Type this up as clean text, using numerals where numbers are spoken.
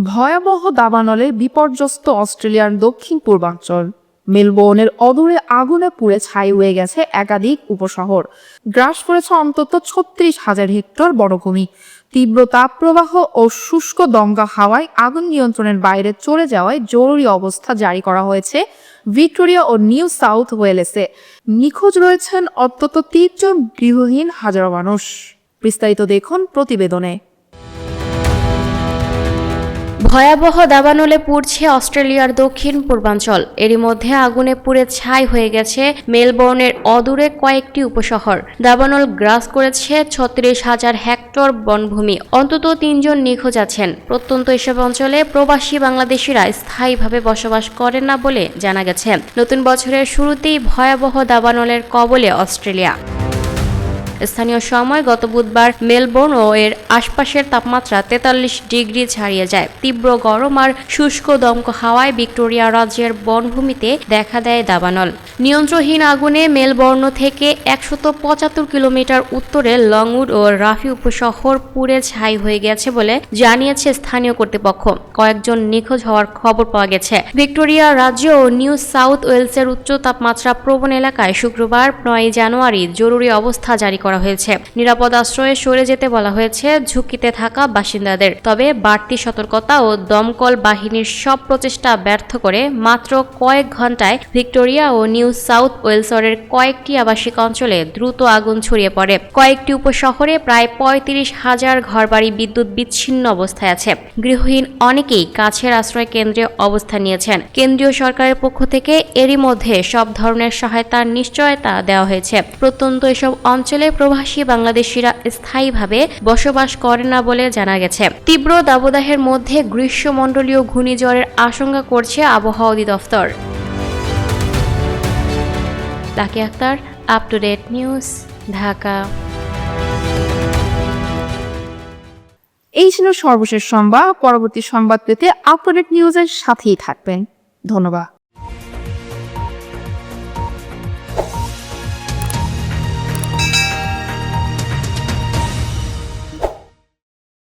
ভয়াবহ দাবানলে বিপর্যস্ত অস্ট্রেলিয়ার দক্ষিণ পূর্বাঞ্চল। মেলবোর্নের অদূরে আগুনে পুড়ে ছাই হয়ে গেছে একাধিক উপশহর। গ্রাস করেছে অন্তত ৩৬,০০০ হেক্টর বনভূমি। তীব্র তাপপ্রবাহ ও শুষ্ক দমকা হাওয়ায় আগুন নিয়ন্ত্রণের বাইরে চলে যাওয়ায় জরুরি অবস্থা জারি করা হয়েছে ভিক্টোরিয়া ও নিউ সাউথ ওয়েলেসে। নিখোঁজ রয়েছেন অন্তত ৩০ জন গৃহহীন হাজারো মানুষ। বিস্তারিত দেখুন প্রতিবেদনে। ভয়াবহ দাবানলে পুড়ছে অস্ট্রেলিয়ার দক্ষিণ পূর্বাঞ্চল। এরই মধ্যে আগুনে পুড়ে ছাই হয়ে গেছে মেলবোর্নের অদূরে কয়েকটি উপশহর। দাবানল গ্রাস করেছে ৩৬,০০০ হেক্টর বনভূমি। অন্তত ৩ জন নিখোঁজ আছেন। প্রত্যন্ত এসব অঞ্চলে প্রবাসী বাংলাদেশিরা স্থায়ীভাবে বসবাস করেন না বলে জানা গেছে। নতুন বছরের শুরুতেই ভয়াবহ দাবানলের কবলে অস্ট্রেলিয়া। স্থানীয় সময় গত বুধবার মেলবোর্ন ও এর আশপাশের তাপমাত্রা ৪৩ ডিগ্রি ছাড়িয়ে যায়। তীব্র গরম আর শুষ্ক দমকা হাওয়ায় ভিক্টোরিয়া রাজ্যের বনভূমিতে দেখা দেয় দাবানল। নিয়ন্ত্রণহীন আগুনে মেলবোর্ন থেকে ১৭৫ কিলোমিটার উত্তরে লংউড ও রাফি উপশহর পুড়ে ছাই হয়ে গেছে বলে জানিয়েছে স্থানীয় কর্তৃপক্ষ। কয়েকজন নিখোঁজ হওয়ার খবর পাওয়া গেছে। ভিক্টোরিয়া রাজ্য ও নিউ সাউথ ওয়েলসের উচ্চ তাপমাত্রা প্রবণ এলাকায় শুক্রবার ৯ জানুয়ারি জরুরি অবস্থা জারি করা হয়েছে। নিরাপদ আশ্রয়ে সরে যেতে বলা হয়েছে ঝুঁকিতে থাকা বাসিন্দাদের। তবে বাড়তি সতর্কতা ও দমকল বাহিনীর সব প্রচেষ্টা ব্যর্থ করে মাত্র কয়েক ঘন্টায় ভিক্টোরিয়া ও নিউ সাউথ ওয়েলসের কয়েকটি আবাসিক অঞ্চলে দ্রুত আগুন ছড়িয়ে পড়ে। কয়েকটি উপশহরে প্রায় ৩৫,০০০ ঘরবাড়ি বিদ্যুৎ বিচ্ছিন্ন অবস্থায় আছে। গৃহহীন অনেকেই কাছের আশ্রয় কেন্দ্রে অবস্থান নিয়েছেন। কেন্দ্রীয় সরকারের পক্ষ থেকে এরই মধ্যে সব ধরনের সহায়তার নিশ্চয়তা দেওয়া হয়েছে। প্রত্যন্ত এসব অঞ্চলে প্রবাসী বাংলাদেশিরা স্থায়ীভাবে বসবাস করে না বলে জানা গেছে। তীব্র দাবদাহের মধ্যে গ্রীষ্মমণ্ডলীয় ঘূর্ণিঝড়ের আশঙ্কা করছে আবহাওয়া অধিদপ্তর। Lucky Akter, up to date news, Dhaka. এই ছিল সর্বশেষ সংবাদ। পরবর্তী সংবাদ পেতে আপ টু ডেট নিউজের সাথেই থাকবেন। ধন্যবাদ।